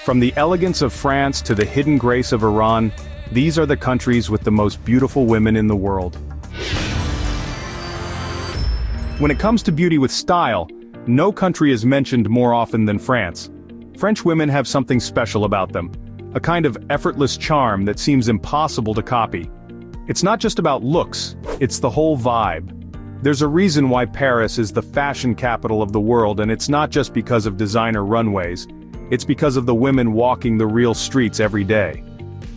From the elegance of France to the hidden grace of Iran, these are the countries with the most beautiful women in the world. When it comes to beauty with style, no country is mentioned more often than France. French women have something special about them, a kind of effortless charm that seems impossible to copy. It's not just about looks, it's the whole vibe. There's a reason why Paris is the fashion capital of the world, and it's not just because of designer runways. It's because of the women walking the real streets every day.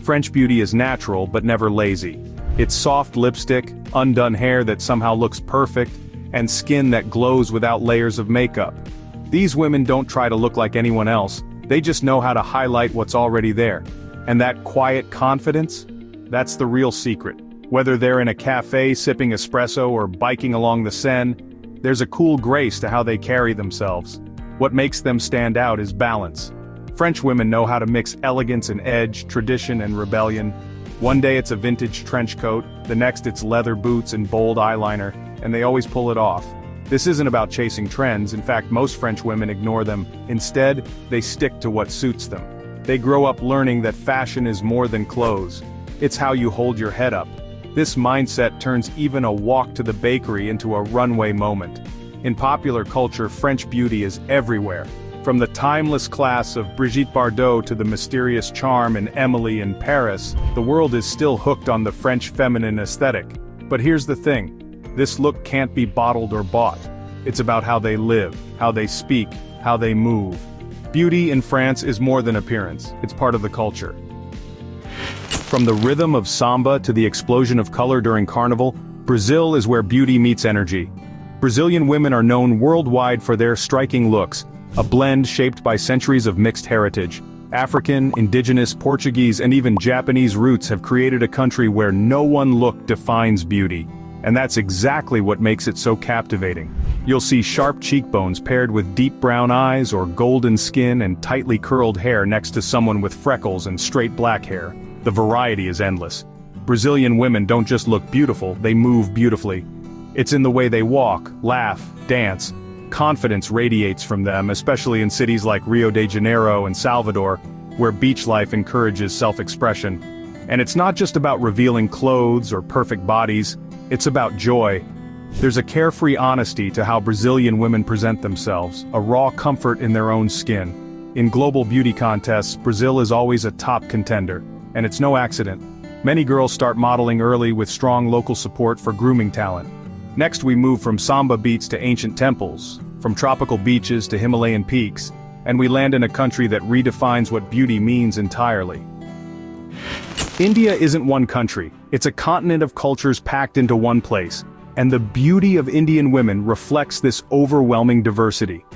French beauty is natural but never lazy. It's soft lipstick, undone hair that somehow looks perfect, and skin that glows without layers of makeup. These women don't try to look like anyone else, they just know how to highlight what's already there. And that quiet confidence? That's the real secret. Whether they're in a cafe sipping espresso or biking along the Seine, there's a cool grace to how they carry themselves. What makes them stand out is balance. French women know how to mix elegance and edge, tradition and rebellion. One day it's a vintage trench coat, the next it's leather boots and bold eyeliner, and they always pull it off. This isn't about chasing trends, in fact most French women ignore them. Instead, they stick to what suits them. They grow up learning that fashion is more than clothes. It's how you hold your head up. This mindset turns even a walk to the bakery into a runway moment. In popular culture, French beauty is everywhere. From the timeless class of Brigitte Bardot to the mysterious charm in Emily in Paris, the world is still hooked on the French feminine aesthetic. But here's the thing. This look can't be bottled or bought. It's about how they live, how they speak, how they move. Beauty in France is more than appearance, it's part of the culture. From the rhythm of samba to the explosion of color during carnival, Brazil is where beauty meets energy. Brazilian women are known worldwide for their striking looks, a blend shaped by centuries of mixed heritage. African, indigenous, Portuguese, and even Japanese roots have created a country where no one look defines beauty. And that's exactly what makes it so captivating. You'll see sharp cheekbones paired with deep brown eyes or golden skin and tightly curled hair next to someone with freckles and straight black hair. The variety is endless. Brazilian women don't just look beautiful, they move beautifully. It's in the way they walk, laugh, dance. Confidence radiates from them, especially in cities like Rio de Janeiro and Salvador, where beach life encourages self-expression. And it's not just about revealing clothes or perfect bodies, it's about joy. There's a carefree honesty to how Brazilian women present themselves, a raw comfort in their own skin. In global beauty contests, Brazil is always a top contender, and it's no accident. Many girls start modeling early with strong local support for grooming talent. Next we move from samba beats to ancient temples, from tropical beaches to Himalayan peaks, and we land in a country that redefines what beauty means entirely. India isn't one country, it's a continent of cultures packed into one place, and the beauty of Indian women reflects this overwhelming diversity.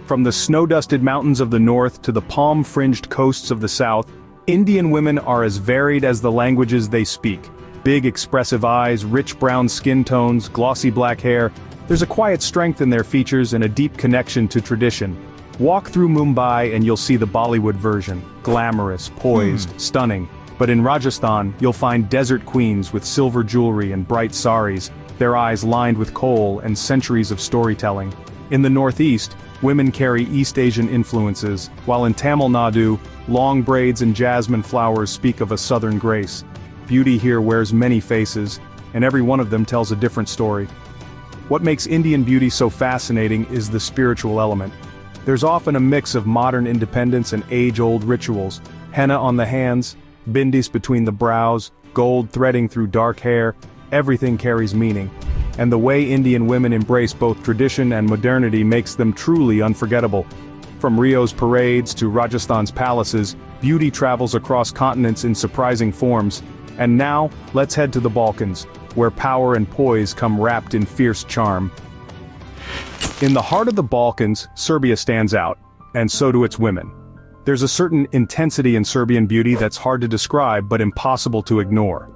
From the snow-dusted mountains of the north to the palm-fringed coasts of the south, Indian women are as varied as the languages they speak. Big expressive eyes, rich brown skin tones, glossy black hair. There's a quiet strength in their features and a deep connection to tradition. Walk through Mumbai and you'll see the Bollywood version, glamorous, poised, stunning. But in Rajasthan, you'll find desert queens with silver jewelry and bright saris, their eyes lined with kohl and centuries of storytelling. In the northeast, women carry East Asian influences, while in Tamil Nadu, long braids and jasmine flowers speak of a southern grace. Beauty here wears many faces, and every one of them tells a different story. What makes Indian beauty so fascinating is the spiritual element. There's often a mix of modern independence and age-old rituals. Henna on the hands, bindis between the brows, gold threading through dark hair, everything carries meaning. And the way Indian women embrace both tradition and modernity makes them truly unforgettable. From Rio's parades to Rajasthan's palaces, beauty travels across continents in surprising forms. And now, let's head to the Balkans, where power and poise come wrapped in fierce charm. In the heart of the Balkans, Serbia stands out, and so do its women. There's a certain intensity in Serbian beauty that's hard to describe but impossible to ignore.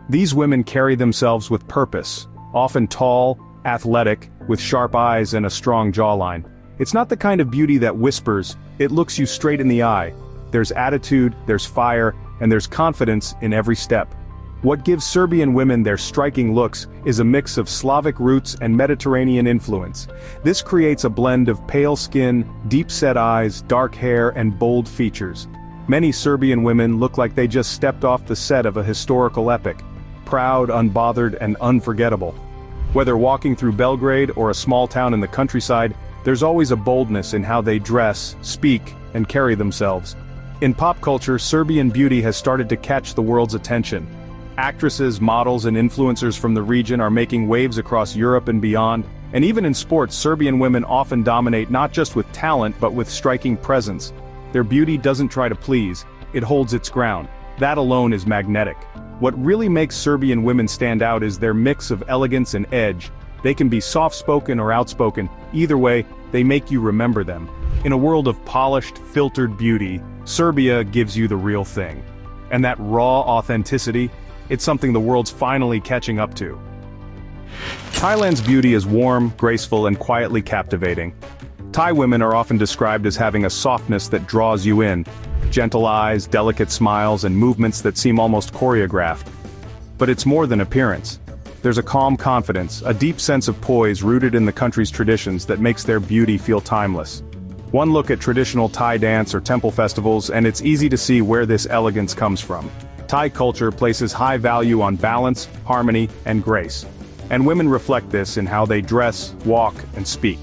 These women carry themselves with purpose, often tall, athletic, with sharp eyes and a strong jawline. It's not the kind of beauty that whispers, it looks you straight in the eye. There's attitude, there's fire, and there's confidence in every step. What gives Serbian women their striking looks is a mix of Slavic roots and Mediterranean influence. This creates a blend of pale skin, deep-set eyes, dark hair, and bold features. Many Serbian women look like they just stepped off the set of a historical epic. Proud, unbothered, and unforgettable. Whether walking through Belgrade or a small town in the countryside, there's always a boldness in how they dress, speak, and carry themselves. In pop culture, Serbian beauty has started to catch the world's attention. Actresses, models, and influencers from the region are making waves across Europe and beyond, and even in sports, Serbian women often dominate not just with talent but with striking presence. Their beauty doesn't try to please, it holds its ground. That alone is magnetic. What really makes Serbian women stand out is their mix of elegance and edge. They can be soft-spoken or outspoken, either way, they make you remember them. In a world of polished, filtered beauty, Serbia gives you the real thing. And that raw authenticity, it's something the world's finally catching up to. Thailand's beauty is warm, graceful, and quietly captivating. Thai women are often described as having a softness that draws you in. Gentle eyes, delicate smiles, and movements that seem almost choreographed. But it's more than appearance. There's a calm confidence, a deep sense of poise rooted in the country's traditions that makes their beauty feel timeless. One look at traditional Thai dance or temple festivals and it's easy to see where this elegance comes from. Thai culture places high value on balance, harmony, and grace. And women reflect this in how they dress, walk, and speak.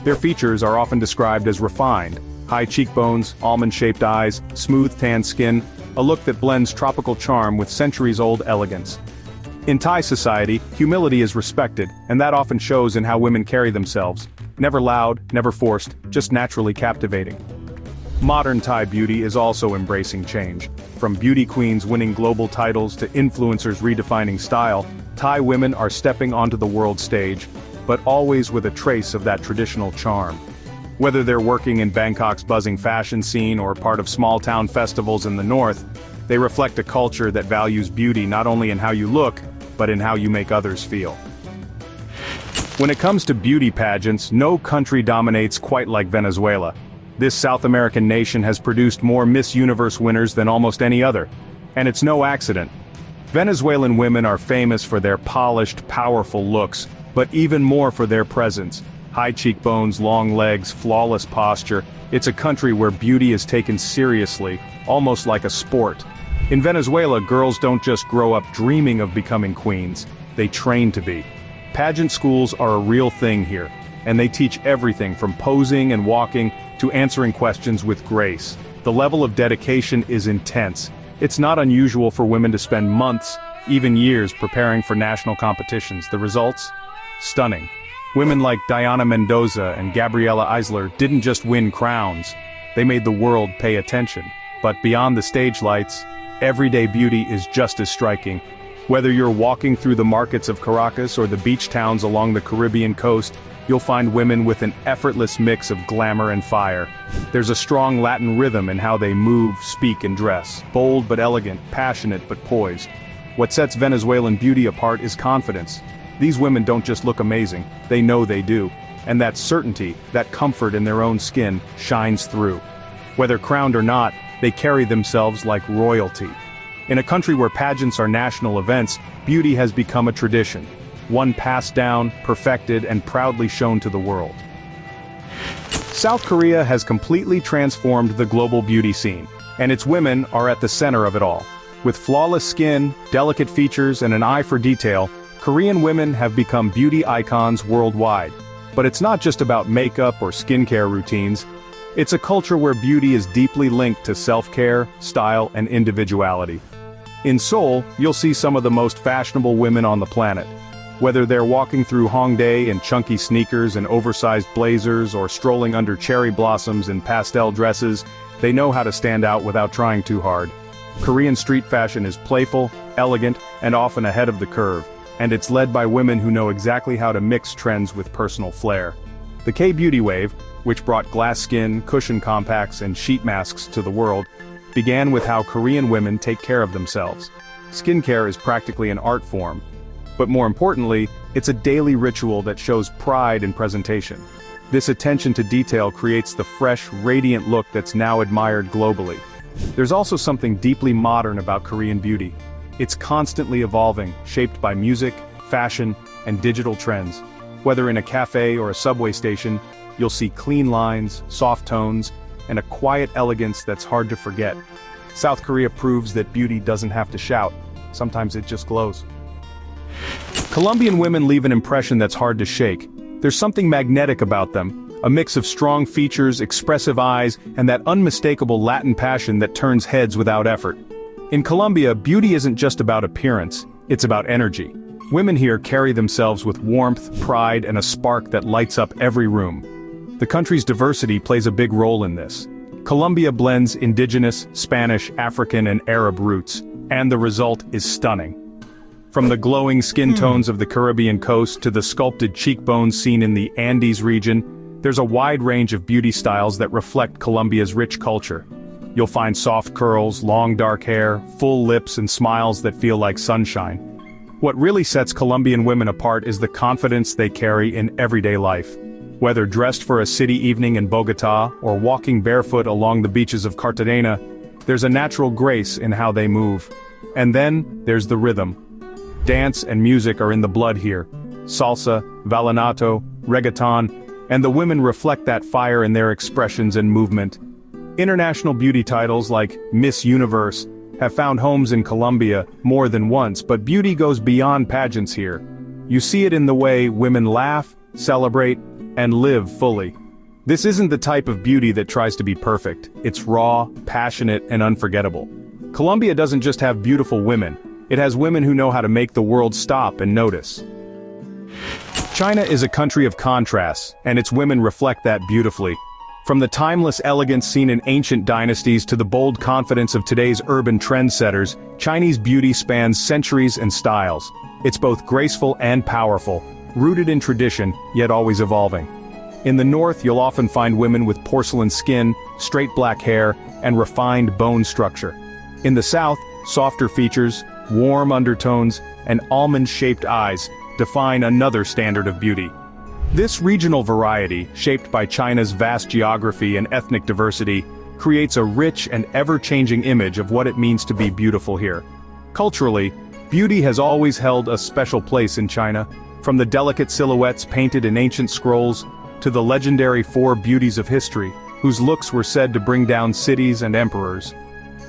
Their features are often described as refined. High cheekbones, almond-shaped eyes, smooth tan skin, a look that blends tropical charm with centuries-old elegance. In Thai society, humility is respected, and that often shows in how women carry themselves. Never loud, never forced, just naturally captivating. Modern Thai beauty is also embracing change. From beauty queens winning global titles to influencers redefining style, Thai women are stepping onto the world stage, but always with a trace of that traditional charm. Whether they're working in Bangkok's buzzing fashion scene or part of small-town festivals in the north, they reflect a culture that values beauty not only in how you look, but in how you make others feel. When it comes to beauty pageants, no country dominates quite like Venezuela. This South American nation has produced more Miss Universe winners than almost any other. And it's no accident. Venezuelan women are famous for their polished, powerful looks, but even more for their presence. High cheekbones, long legs, flawless posture. It's a country where beauty is taken seriously, almost like a sport. In Venezuela, girls don't just grow up dreaming of becoming queens, they train to be. Pageant schools are a real thing here, and they teach everything from posing and walking to answering questions with grace. The level of dedication is intense. It's not unusual for women to spend months, even years, preparing for national competitions. The results? Stunning. Women like Diana Mendoza and Gabriela Isler didn't just win crowns, they made the world pay attention. But beyond the stage lights, everyday beauty is just as striking. Whether you're walking through the markets of Caracas or the beach towns along the Caribbean coast, you'll find women with an effortless mix of glamour and fire. There's a strong Latin rhythm in how they move, speak, and dress. Bold but elegant, passionate but poised. What sets Venezuelan beauty apart is confidence. These women don't just look amazing, they know they do. And that certainty, that comfort in their own skin, shines through. Whether crowned or not, they carry themselves like royalty. In a country where pageants are national events, beauty has become a tradition. One passed down, perfected, and proudly shown to the world. South Korea has completely transformed the global beauty scene, and its women are at the center of it all. With flawless skin, delicate features, and an eye for detail, Korean women have become beauty icons worldwide. But it's not just about makeup or skincare routines. It's a culture where beauty is deeply linked to self-care, style, and individuality. In Seoul, you'll see some of the most fashionable women on the planet. Whether they're walking through Hongdae in chunky sneakers and oversized blazers or strolling under cherry blossoms in pastel dresses, they know how to stand out without trying too hard. Korean street fashion is playful, elegant, and often ahead of the curve, and it's led by women who know exactly how to mix trends with personal flair. The K-beauty wave, which brought glass skin, cushion compacts, and sheet masks to the world, began with how Korean women take care of themselves. Skincare is practically an art form. But more importantly, it's a daily ritual that shows pride in presentation. This attention to detail creates the fresh, radiant look that's now admired globally. There's also something deeply modern about Korean beauty. It's constantly evolving, shaped by music, fashion, and digital trends. Whether in a cafe or a subway station, you'll see clean lines, soft tones, and a quiet elegance that's hard to forget. South Korea proves that beauty doesn't have to shout. Sometimes it just glows. Colombian women leave an impression that's hard to shake. There's something magnetic about them, a mix of strong features, expressive eyes, and that unmistakable Latin passion that turns heads without effort. In Colombia, beauty isn't just about appearance, it's about energy. Women here carry themselves with warmth, pride, and a spark that lights up every room. The country's diversity plays a big role in this. Colombia blends indigenous, Spanish, African, and Arab roots, and the result is stunning. From the glowing skin tones of the Caribbean coast to the sculpted cheekbones seen in the Andes region, there's a wide range of beauty styles that reflect Colombia's rich culture. You'll find soft curls, long dark hair, full lips, and smiles that feel like sunshine. What really sets Colombian women apart is the confidence they carry in everyday life. Whether dressed for a city evening in Bogotá or walking barefoot along the beaches of Cartagena, there's a natural grace in how they move. And then, there's the rhythm. Dance and music are in the blood here. Salsa, vallenato, reggaeton, and the women reflect that fire in their expressions and movement. International beauty titles like Miss Universe have found homes in Colombia more than once, but beauty goes beyond pageants here. You see it in the way women laugh, celebrate, and live fully. This isn't the type of beauty that tries to be perfect. It's raw, passionate, and unforgettable. Colombia doesn't just have beautiful women, it has women who know how to make the world stop and notice. China is a country of contrasts, and its women reflect that beautifully. From the timeless elegance seen in ancient dynasties to the bold confidence of today's urban trendsetters, Chinese beauty spans centuries and styles. It's both graceful and powerful, rooted in tradition, yet always evolving. In the north, you'll often find women with porcelain skin, straight black hair, and refined bone structure. In the south, softer features, warm undertones, and almond-shaped eyes define another standard of beauty. This regional variety, shaped by China's vast geography and ethnic diversity, creates a rich and ever-changing image of what it means to be beautiful here. Culturally, beauty has always held a special place in China, from the delicate silhouettes painted in ancient scrolls, to the legendary four beauties of history, whose looks were said to bring down cities and emperors.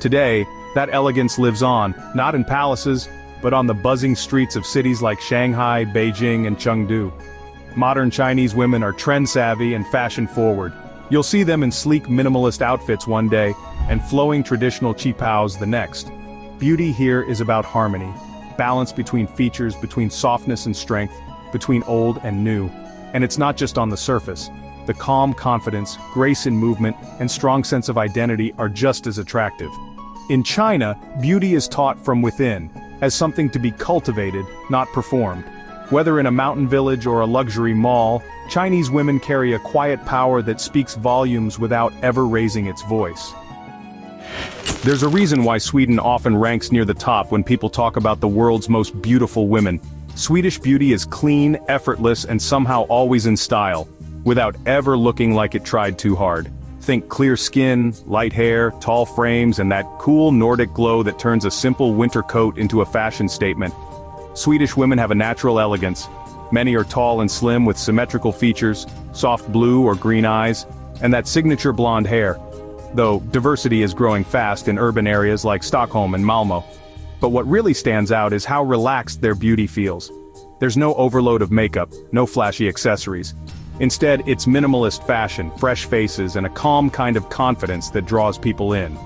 Today, that elegance lives on, not in palaces, but on the buzzing streets of cities like Shanghai, Beijing, and Chengdu. Modern Chinese women are trend-savvy and fashion-forward. You'll see them in sleek minimalist outfits one day, and flowing traditional qipaos the next. Beauty here is about harmony, balance between features, between softness and strength, between old and new. And it's not just on the surface. The calm confidence, grace in movement, and strong sense of identity are just as attractive. In China, beauty is taught from within, as something to be cultivated, not performed. Whether in a mountain village or a luxury mall, Chinese women carry a quiet power that speaks volumes without ever raising its voice. There's a reason why Sweden often ranks near the top when people talk about the world's most beautiful women. Swedish beauty is clean, effortless, and somehow always in style, without ever looking like it tried too hard. Think clear skin, light hair, tall frames, and that cool Nordic glow that turns a simple winter coat into a fashion statement. Swedish women have a natural elegance. Many are tall and slim with symmetrical features, soft blue or green eyes, and that signature blonde hair. Though diversity is growing fast in urban areas like Stockholm and Malmö. But what really stands out is how relaxed their beauty feels. There's no overload of makeup, no flashy accessories. Instead, it's minimalist fashion, fresh faces, and a calm kind of confidence that draws people in.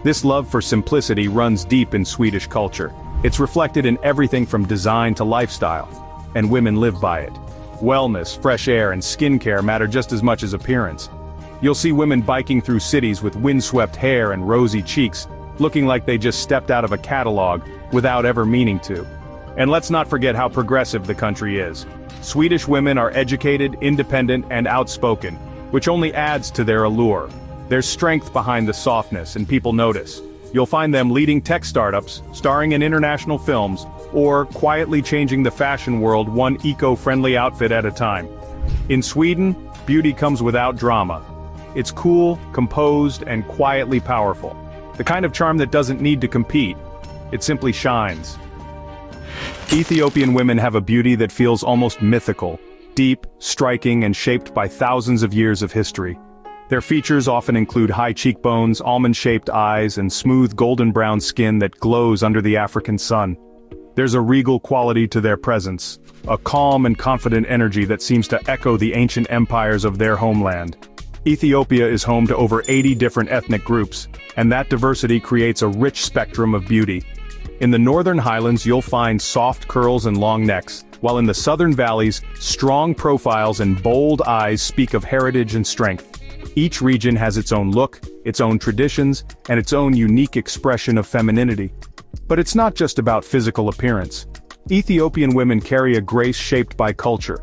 This love for simplicity runs deep in Swedish culture. It's reflected in everything from design to lifestyle, and women live by it. Wellness, fresh air, and skincare matter just as much as appearance. You'll see women biking through cities with windswept hair and rosy cheeks, looking like they just stepped out of a catalog, without ever meaning to. And let's not forget how progressive the country is. Swedish women are educated, independent, and outspoken, which only adds to their allure. There's strength behind the softness, and people notice. You'll find them leading tech startups, starring in international films, or quietly changing the fashion world one eco-friendly outfit at a time. In Sweden, beauty comes without drama. It's cool, composed, and quietly powerful. The kind of charm that doesn't need to compete. It simply shines. Ethiopian women have a beauty that feels almost mythical, deep, striking, and shaped by thousands of years of history. Their features often include high cheekbones, almond-shaped eyes, and smooth golden-brown skin that glows under the African sun. There's a regal quality to their presence, a calm and confident energy that seems to echo the ancient empires of their homeland. Ethiopia is home to over 80 different ethnic groups, and that diversity creates a rich spectrum of beauty. In the northern highlands you'll find soft curls and long necks, while in the southern valleys, strong profiles and bold eyes speak of heritage and strength. Each region has its own look, its own traditions, and its own unique expression of femininity. But it's not just about physical appearance. Ethiopian women carry a grace shaped by culture.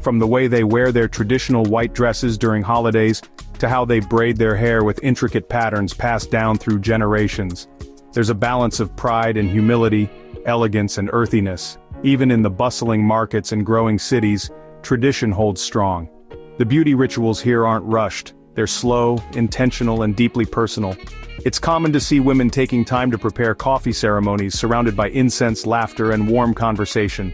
From the way they wear their traditional white dresses during holidays, to how they braid their hair with intricate patterns passed down through generations. There's a balance of pride and humility, elegance and earthiness. Even in the bustling markets and growing cities, tradition holds strong. The beauty rituals here aren't rushed. They're slow, intentional, and deeply personal. It's common to see women taking time to prepare coffee ceremonies surrounded by incense, laughter, and warm conversation.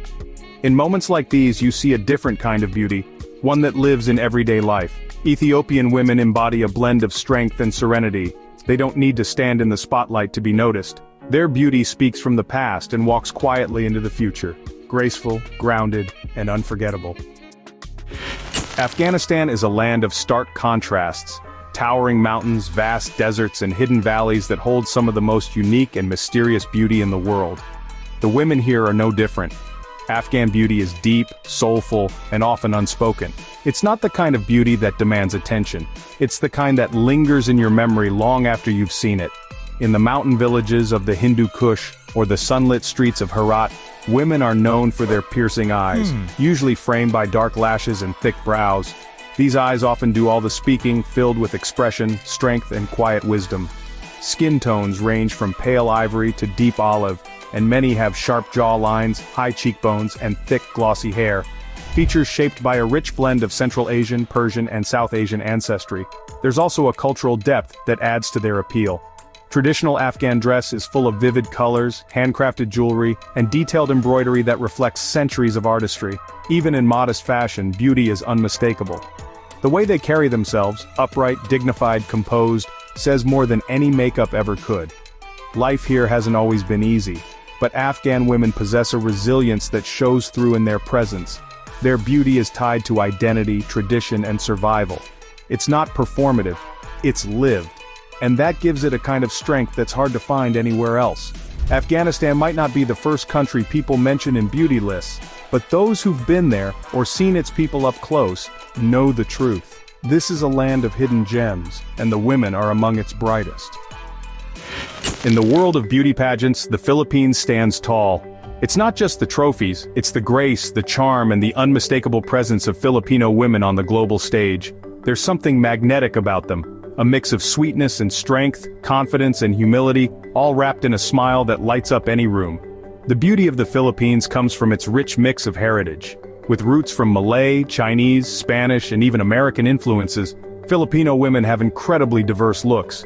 In moments like these you see a different kind of beauty, one that lives in everyday life. Ethiopian women embody a blend of strength and serenity. They don't need to stand in the spotlight to be noticed. Their beauty speaks from the past and walks quietly into the future, graceful, grounded, and unforgettable. Afghanistan is a land of stark contrasts. Towering mountains, vast deserts, and hidden valleys that hold some of the most unique and mysterious beauty in the world. The women here are no different. Afghan beauty is deep, soulful, and often unspoken. It's not the kind of beauty that demands attention. It's the kind that lingers in your memory long after you've seen it. In the mountain villages of the Hindu Kush, or the sunlit streets of Herat, women are known for their piercing eyes, usually framed by dark lashes and thick brows. These eyes often do all the speaking, filled with expression, strength, and quiet wisdom. Skin tones range from pale ivory to deep olive, and many have sharp jaw lines, high cheekbones, and thick, glossy hair. Features shaped by a rich blend of Central Asian, Persian, and South Asian ancestry. There's also a cultural depth that adds to their appeal. Traditional Afghan dress is full of vivid colors, handcrafted jewelry, and detailed embroidery that reflects centuries of artistry. Even in modest fashion, beauty is unmistakable. The way they carry themselves, upright, dignified, composed, says more than any makeup ever could. Life here hasn't always been easy, but Afghan women possess a resilience that shows through in their presence. Their beauty is tied to identity, tradition, and survival. It's not performative, it's lived. And that gives it a kind of strength that's hard to find anywhere else. Afghanistan might not be the first country people mention in beauty lists, but those who've been there, or seen its people up close, know the truth. This is a land of hidden gems, and the women are among its brightest. In the world of beauty pageants, the Philippines stands tall. It's not just the trophies, it's the grace, the charm, and the unmistakable presence of Filipino women on the global stage. There's something magnetic about them. A mix of sweetness and strength, confidence and humility, all wrapped in a smile that lights up any room. The beauty of the Philippines comes from its rich mix of heritage. With roots from Malay, Chinese, Spanish, and even American influences, Filipino women have incredibly diverse looks.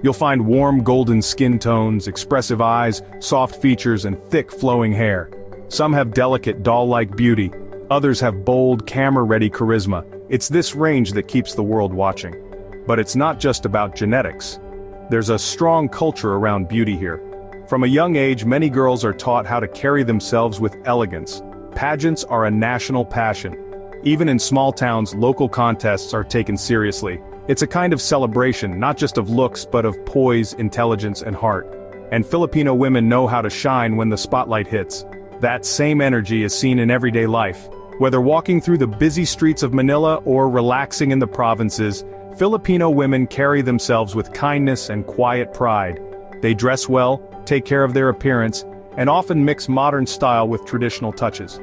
You'll find warm golden skin tones, expressive eyes, soft features, and thick flowing hair. Some have delicate doll-like beauty, others have bold, camera-ready charisma. It's this range that keeps the world watching. But it's not just about genetics. There's a strong culture around beauty here. From a young age, many girls are taught how to carry themselves with elegance. Pageants are a national passion. Even in small towns, local contests are taken seriously. It's a kind of celebration, not just of looks, but of poise, intelligence, and heart. And Filipino women know how to shine when the spotlight hits. That same energy is seen in everyday life. Whether walking through the busy streets of Manila or relaxing in the provinces, Filipino women carry themselves with kindness and quiet pride. They dress well, take care of their appearance, and often mix modern style with traditional touches.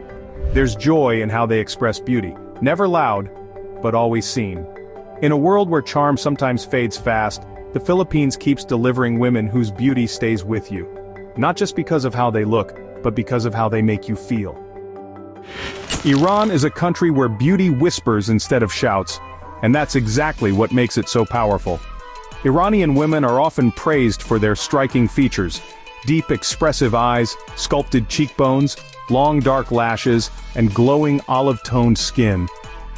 There's joy in how they express beauty, never loud, but always seen. In a world where charm sometimes fades fast, the Philippines keeps delivering women whose beauty stays with you. Not just because of how they look, but because of how they make you feel. Iran is a country where beauty whispers instead of shouts. And that's exactly what makes it so powerful. Iranian women are often praised for their striking features: deep expressive eyes, sculpted cheekbones, long dark lashes, and glowing olive-toned skin.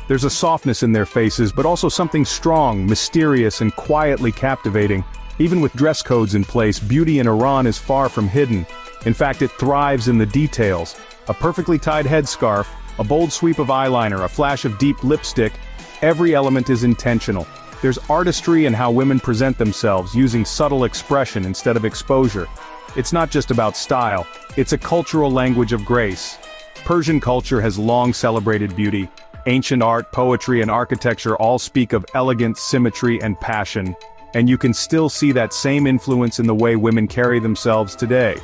There's a softness in their faces, but also something strong, mysterious, and quietly captivating. Even with dress codes in place, beauty in Iran is far from hidden. In fact, it thrives in the details. A perfectly tied headscarf, a bold sweep of eyeliner, a flash of deep lipstick, every element is intentional. There's artistry in how women present themselves, using subtle expression instead of exposure. It's not just about style, it's a cultural language of grace. Persian culture has long celebrated beauty. Ancient art, poetry, and architecture all speak of elegance, symmetry, and passion. And you can still see that same influence in the way women carry themselves today.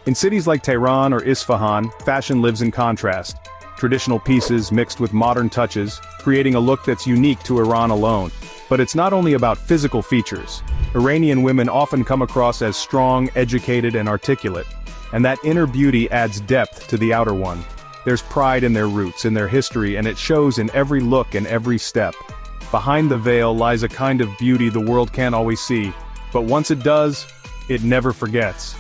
In cities like Tehran or Isfahan, fashion lives in contrast. Traditional pieces mixed with modern touches, creating a look that's unique to Iran alone. But it's not only about physical features. Iranian women often come across as strong, educated, and articulate. And that inner beauty adds depth to the outer one. There's pride in their roots, in their history, and it shows in every look and every step. Behind the veil lies a kind of beauty the world can't always see, but once it does, it never forgets.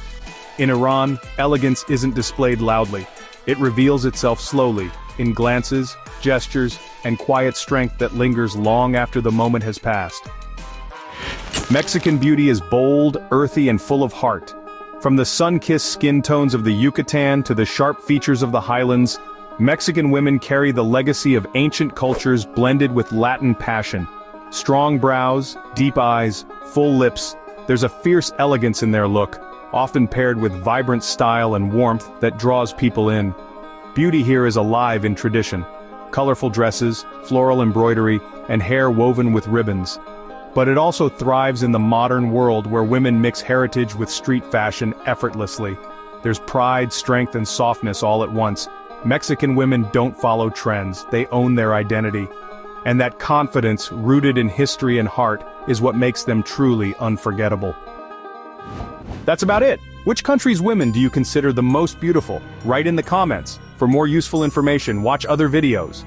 In Iran, elegance isn't displayed loudly. It reveals itself slowly, in glances, gestures, and quiet strength that lingers long after the moment has passed. Mexican beauty is bold, earthy, and full of heart. From the sun-kissed skin tones of the Yucatan to the sharp features of the highlands, Mexican women carry the legacy of ancient cultures blended with Latin passion. Strong brows, deep eyes, full lips, there's a fierce elegance in their look, often paired with vibrant style and warmth that draws people in. Beauty here is alive in tradition. Colorful dresses, floral embroidery, and hair woven with ribbons. But it also thrives in the modern world where women mix heritage with street fashion effortlessly. There's pride, strength, and softness all at once. Mexican women don't follow trends, they own their identity. And that confidence, rooted in history and heart, is what makes them truly unforgettable. That's about it. Which country's women do you consider the most beautiful? Write in the comments. For more useful information, watch other videos.